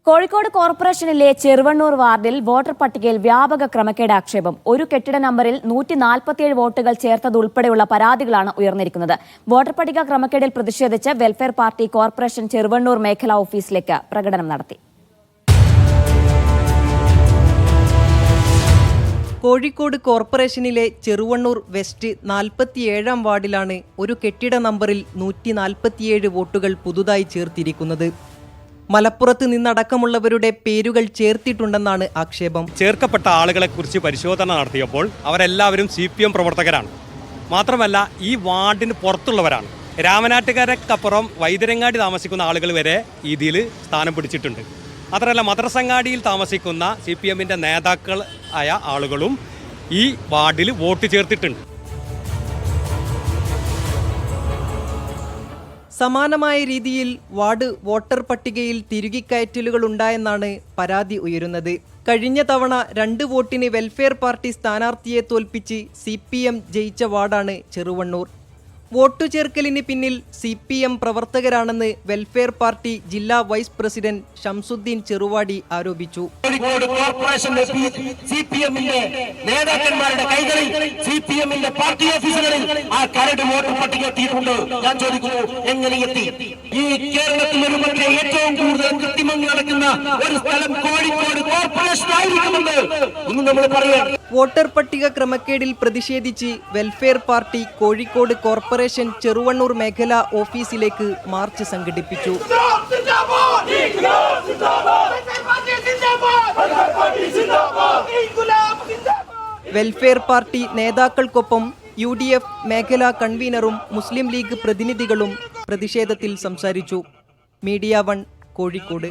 കോഴിക്കോട് കോർപ്പറേഷനിലെ ചെറുവണ്ണൂർ വാർഡിൽ വോട്ടർ പട്ടികയിൽ വ്യാപക ക്രമക്കേട് ആക്ഷേപം. ഒരു കെട്ടിട നമ്പറിൽ 147 വോട്ടുകൾ ചേർത്തതുൾപ്പെടെയുള്ള പരാതികളാണ് ഉയർന്നിരിക്കുന്നത്. വോട്ടർ പട്ടിക ക്രമക്കേടിൽ പ്രതിഷേധിച്ച് വെൽഫെയർ പാർട്ടി കോർപ്പറേഷൻ ചെറുവണ്ണൂർ മേഖലാ ഓഫീസിലേക്ക് പ്രകടനം നടത്തി. കോഴിക്കോട് കോർപ്പറേഷനിലെ ചെറുവണ്ണൂർ വെസ്റ്റ് 47-ാം വാർഡിലാണ് ഒരു കെട്ടിട നമ്പറിൽ 147 വോട്ടുകൾ പുതുതായി ചേർത്തിരിക്കുന്നത്. മലപ്പുറത്ത് നിന്നടക്കമുള്ളവരുടെ പേരുകൾ ചേർത്തിട്ടുണ്ടെന്നാണ് ആക്ഷേപം. ചേർക്കപ്പെട്ട ആളുകളെക്കുറിച്ച് പരിശോധന നടത്തിയപ്പോൾ അവരെല്ലാവരും CPM പ്രവർത്തകരാണ്. മാത്രമല്ല ഈ വാർഡിന് പുറത്തുള്ളവരാണ്. രാമനാട്ടുകരക്കപ്പുറം വൈദ്യരങ്ങാടി താമസിക്കുന്ന ആളുകൾ വരെ ഇതിൽ സ്ഥാനം പിടിച്ചിട്ടുണ്ട്. മാത്രമല്ല മദ്രസങ്ങാടിയിൽ താമസിക്കുന്ന CPMന്റെ നേതാക്കൾ ആയ ആളുകളും ഈ വാർഡിൽ വോട്ട് ചേർത്തിട്ടുണ്ട്. സമാനമായ രീതിയിൽ വാർഡ് വോട്ടർ പട്ടികയിൽ തിരുകിക്കയറ്റലുകൾ ഉണ്ടായെന്നാണ് പരാതി ഉയരുന്നത്. കഴിഞ്ഞ തവണ 2 വോട്ടിന് വെൽഫെയർ പാർട്ടി സ്ഥാനാർത്ഥിയെ തോൽപ്പിച്ച് CPM ജയിച്ച വാർഡാണ് ചെറുവണ്ണൂർ. വോട്ടു ചേർക്കലിന് പിന്നിൽ CPM പ്രവർത്തകരാണെന്ന് വെൽഫെയർ പാർട്ടി ജില്ലാ വൈസ് പ്രസിഡന്റ് ഷംസുദ്ദീൻ ചെറുവാടി ആരോപിച്ചു. കോഴിക്കോട് കോർപ്പറേഷന്റെ CPMന്റെ നേതാക്കന്മാരുടെ കൈകളിൽ CPMന്റെ പാർട്ടി ഓഫീസുകളിൽ ആ കരട് വോട്ടർ പട്ടിക എത്തിയിട്ടുണ്ട്. ഞാൻ ചോദിക്കുന്നു, എങ്ങനെ എത്തി? ഈ കേരളത്തിൽ ഒരു പക്ഷേ ഏറ്റവും കൂടുതൽ കൃത്രിമങ്ങൾ നടക്കുന്ന ഒരു സ്ഥലം കോഴിക്കോട് കോർപ്പറേഷൻ ആയിരിക്കുമെന്ന് ഇന്ന് നമ്മൾ പറയാം. വോട്ടർ പട്ടിക ക്രമക്കേടിൽ പ്രതിഷേധിച്ച് welfare party Kozhikode corporation Cheruvannur മേഖലാ ഓഫീസിലേക്ക് മാർച്ച് സംഘടിപ്പിച്ചു. വെൽഫെയർ പാർട്ടി നേതാക്കൾക്കൊപ്പം UDF മേഖലാ കൺവീനറും മുസ്ലിം ലീഗ് പ്രതിനിധികളും പ്രതിഷേധത്തിൽ സംസാരിച്ചു. മീഡിയ 1 കോഴിക്കോട്.